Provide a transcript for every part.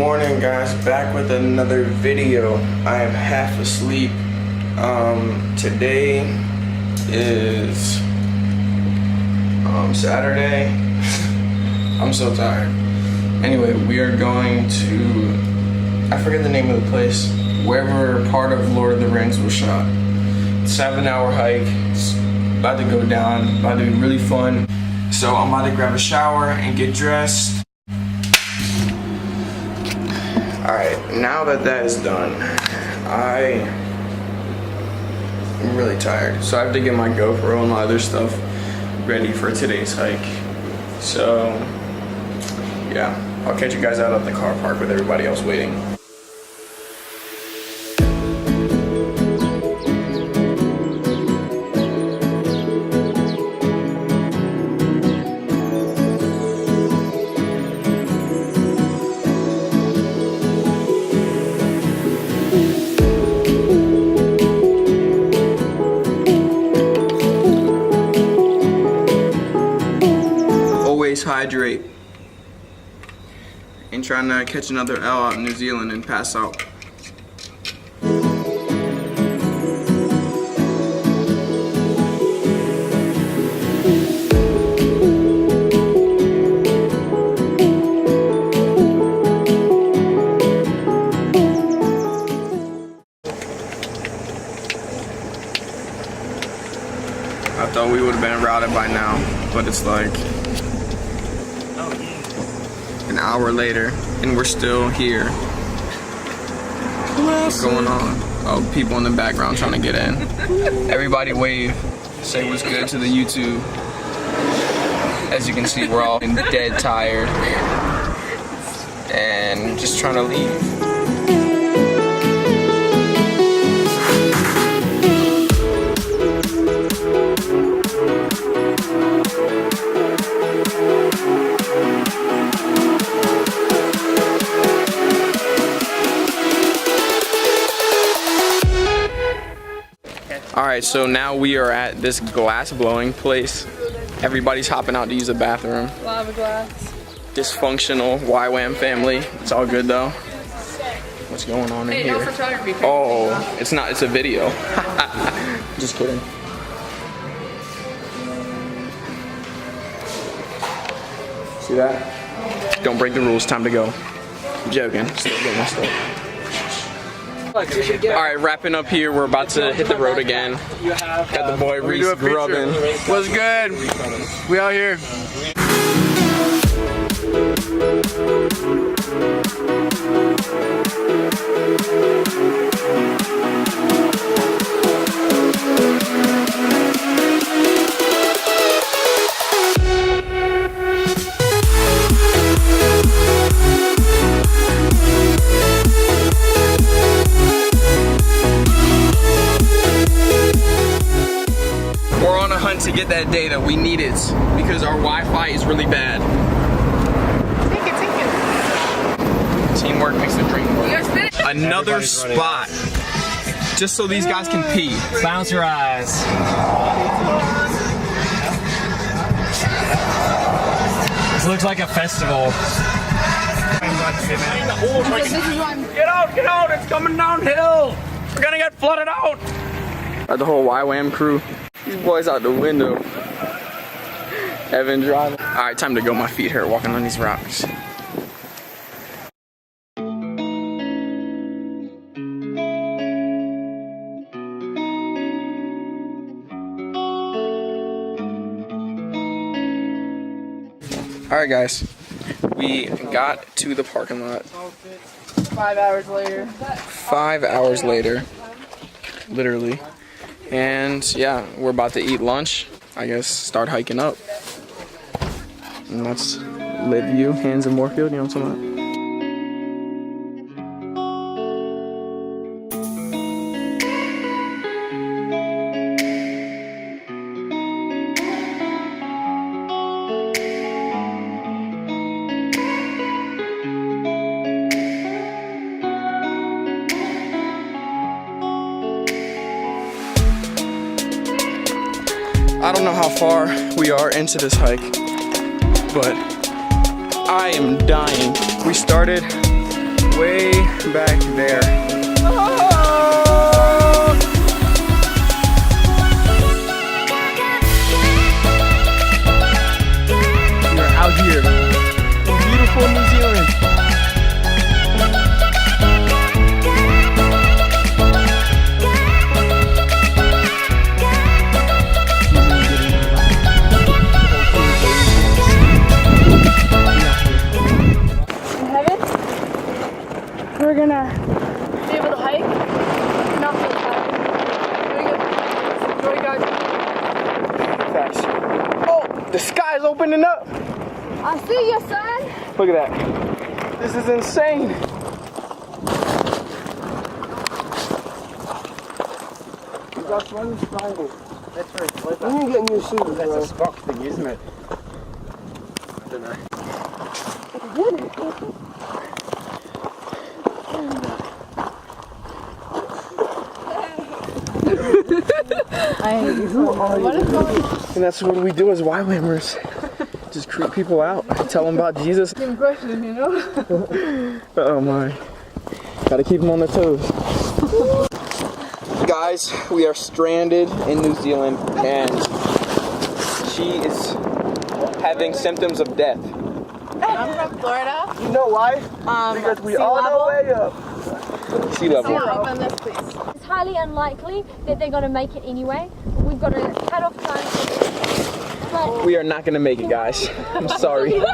morning, guys, back with another video. I am half asleep. Today is Saturday. I'm so tired. Anyway, we are going to, I forget the name of the place, wherever part of Lord of the Rings was shot. 7-hour hike. It's about to go down, about to be really fun. So I'm about to grab a shower and get dressed. Alright, now that is done, I'm really tired. So I have to get my GoPro and my other stuff ready for today's hike. So, yeah, I'll catch you guys out at the car park with everybody else waiting. Hydrate. Ain't trying to catch another L out in New Zealand and pass out. I thought we would have been routed by now, but it's like an hour later, and we're still here. What's going on? Oh, people in the background trying to get in. Everybody wave. Say what's good to the YouTube. As you can see, we're all dead tired and just trying to leave. Alright, so now we are at this glass blowing place. Everybody's hopping out to use the bathroom. Lava glass. Dysfunctional YWAM family. It's all good though. What's going on in here? No photography. Oh, it's not, it's a video. Just kidding. See that? Don't break the rules, time to go. I'm joking, still getting my stuff. Alright, wrapping up here, we're about to hit the road again. Got the boy Reese grubbing. What's good? We out here. To get that data, we need it because our Wi-Fi is really bad. Take it. Teamwork makes the dream work. Another spot, just so these guys can pee. Bounce your eyes. This looks like a festival. Get out, it's coming downhill. We're gonna get flooded out. The whole YWAM crew. These boys out the window. Evan driving. Alright, time to go. My feet hurt walking on these rocks. Alright guys, we got to the parking lot. 5 hours later. 5 hours later. Literally. And yeah, we're about to eat lunch. I guess start hiking up. And that's lit view, hands in Moorfield, you know what I'm talking about? I don't know how far we are into this hike, but I am dying. We started way back there. We're out here in beautiful New Zealand. We're gonna be able to hike. Not really hike. Enjoy, guys. Facts. Oh, the sky's opening up. I see you, son. Look at that. This is insane. That's one triangle. That's right. When you get new shoes, that's a Spock thing, isn't it? I don't know. And that's what we do as YWAMers. Just creep people out, tell them about Jesus. Same question, you know? Oh my. Gotta keep them on their toes. Guys, we are stranded in New Zealand and she is having symptoms of death. I'm from Florida. You know why? Because we all know way up. Sea level. On this, please. It's highly unlikely that they're going to make it anyway. We've got a cut-off time for this. But We are not gonna make it, guys. I'm sorry. It's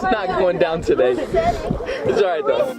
not going down today. It's alright though.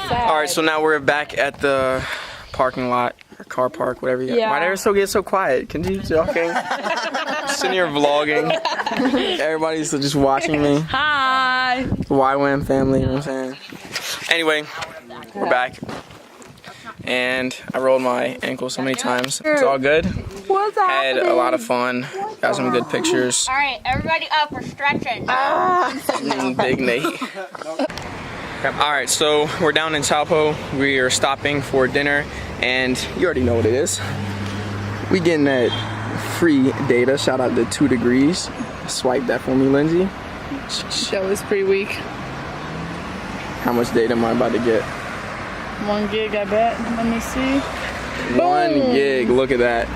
Alright, so now we're back at the parking lot, or car park, whatever you got. Yeah. Why did it get so quiet? Can you talking? Sitting here vlogging. Everybody's just watching me. Hi. YWAM family, you know what I'm saying? Anyway, we're back. And I rolled my ankle so many times. It's all good. What's Had a lot of fun. Got some good pictures. all right, everybody up. We're stretching. Big Nate. Alright, so we're down in Taupo. We are stopping for dinner, and you already know what it is. We getting that free data. Shout out to 2 Degrees. Swipe that for me, Lindsay. That was pretty weak. How much data am I about to get? 1 gig, I bet. Let me see. 1 gig, look at that.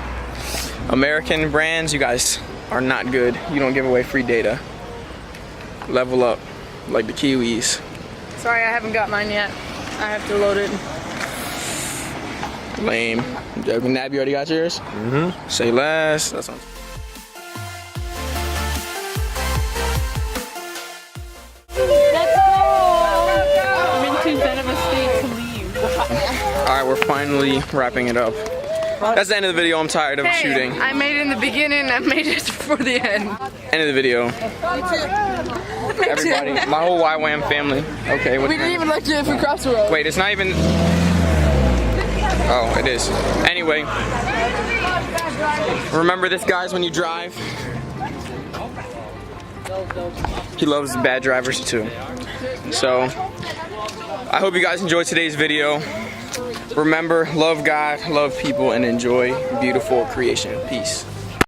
American brands, you guys are not good. You don't give away free data. Level up, like the Kiwis. Sorry, I haven't got mine yet. I have to load it. Lame. I'm joking. Nab, you already got yours? Mm-hmm. Say less. That's what Let's go. I'm in too bad of a state to leave. Alright, we're finally wrapping it up. That's the end of the video. I'm tired of shooting. I made it in the beginning. I made it for the end. End of the video. Everybody, my whole YWAM family. Okay, what's We didn't even let you if we crossed the road. Wait, it's not even. Oh, it is. Anyway, remember this, guys, when you drive. He loves bad drivers too. So, I hope you guys enjoyed today's video. Remember, love God, love people, and enjoy beautiful creation. Peace.